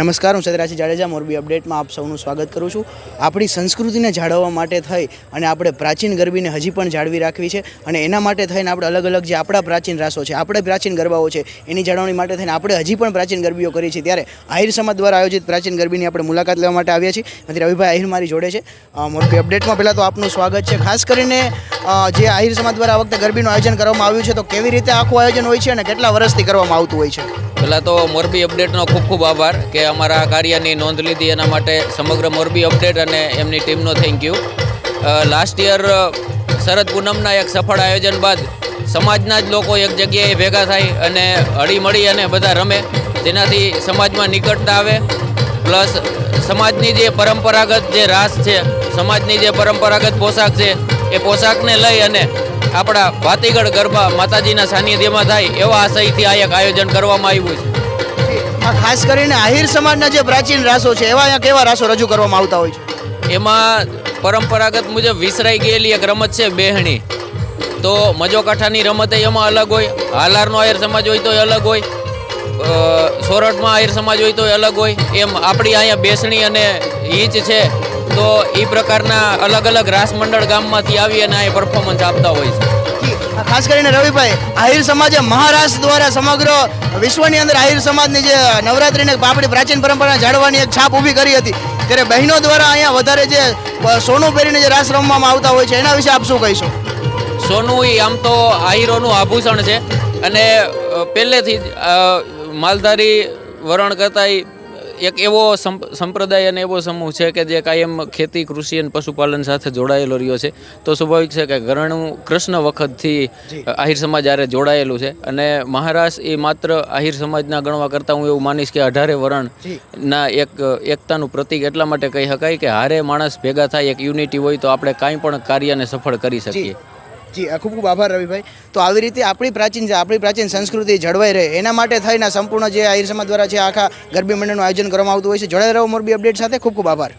નમસ્કાર, હું સદરાજી જાડેજા મોરબી અપડેટમાં આપ સૌનું સ્વાગત કરું છું। આપણી સંસ્કૃતિને જાળવવા માટે થઈ અને આપણે પ્રાચીન ગરબીને હજી પણ જાળવી રાખવી છે અને એના માટે થઈને આપણે અલગ અલગ જે આપણા પ્રાચીન રાસો છે, આપણે પ્રાચીન ગરબાઓ છે, એની જાળવણી માટે થઈને આપણે હજી પણ પ્રાચીન ગરબીઓ કરી છે। ત્યારે આહિર સમાજ દ્વારા આયોજિત પ્રાચીન ગરબીની આપણે મુલાકાત લેવા માટે આવ્યા છીએ। અને રવિભાઈ આહિર મારી જોડે છે। મોરબી અપડેટમાં પહેલાં તો આપનું સ્વાગત છે। ખાસ કરીને જે આહિર સમાજ દ્વારા આ વખતે ગરબીનું આયોજન કરવામાં આવ્યું છે, તો કેવી રીતે આખું આયોજન હોય છે અને કેટલા વર્ષથી કરવામાં આવતું હોય છે? પહેલાં તો મોરબી અપડેટનો ખૂબ ખૂબ આભાર કે અમારા કાર્યની નોંધ લીધી, એના માટે સમગ્ર મોરબી અપડેટ અને એમની ટીમનો થેન્ક યુ। લાસ્ટ યર શરદ પૂનમના એક સફળ આયોજન બાદ સમાજના જ લોકો એક જગ્યાએ ભેગા થાય અને હળીમળી અને બધા રમે, જેનાથી સમાજમાં નિકટતા આવે, પ્લસ સમાજની જે પરંપરાગત જે રાસ છે, સમાજની જે પરંપરાગત પોશાક છે, એ પોશાકને લઈ અને આપણા ભાતીગળ ગરબા માતાજીના સાનિધ્યમાં થાય એવા આશયથી આ એક આયોજન કરવામાં આવ્યું છે। ખાસ કરીને આહિર સમાજના જે પ્રાચીન રાસો છે, એવા અહીંયા કેવા રાસો રજૂ કરવામાં આવતા હોય છે? એમાં પરંપરાગત મુજબ વિસરાઈ ગયેલી એક રમત છે બેહણી। તો મજોકાંઠાની રમત એમાં અલગ હોય, હાલારનો આહિર સમાજ હોય તો અલગ હોય, સોરઠમાં આહિર સમાજ હોય તો અલગ હોય, એમ આપણી અહીંયા બેસણી અને હીચ છે। તો એ પ્રકારના અલગ અલગ રાસ મંડળ ગામમાંથી આવી અને અહીં પરફોર્મન્સ આપતા હોય છે। ખાસ કરીને રવિભાઈ, આહિર સમાજે મહારાષ્ટ્ર દ્વારા સમગ્ર વિશ્વની અંદર આહિર સમાજની જે નવરાત્રિને આપણી પ્રાચીન પરંપરા જાળવવાની એક છાપ ઊભી કરી હતી, ત્યારે બહેનો દ્વારા અહીંયા વધારે જે સોનું પહેરીને જે રાસ રમવામાં આવતા હોય છે, એના વિશે આપ શું કહીશો? સોનું એ આમ તો આહિરોનું આભૂષણ છે અને પહેલેથી જ માલધારી વરણ કરતા એક એવો સંપ્રદાય અને એવો સમૂહ છે કે જે કાયમ ખેતી, કૃષિ અને પશુપાલન સાથે જોડાયેલો રહ્યો છે। તો સ્વાભાવિક છે કે ઘણું કૃષ્ણ વખતથી આહિર સમાજ આરે જોડાયેલું છે અને મહારાષ્ટ્ર એ માત્ર આહિર સમાજના ગણવા કરતાં હું એવું માનીશ કે 18 વર્ણના એકતાનું પ્રતીક એટલા માટે કહી શકાય કે હારે માણસ ભેગા થાય, એક યુનિટી હોય તો આપણે કાંઈ પણ કાર્યને સફળ કરી શકીએ। જી, ખૂબ ખૂબ આભાર રવિભાઈ। તો આવી રીતે આપણી પ્રાચીન સંસ્કૃતિ જળવાઈ રહે એના માટે થઈને સંપૂર્ણ જે આહિર સમાજ દ્વારા છે આખા ગરબી મંડળનું આયોજન કરવામાં આવતું હોય છે। જોડાઈ રહો મોરબી અપડેટ સાથે। ખૂબ ખૂબ આભાર।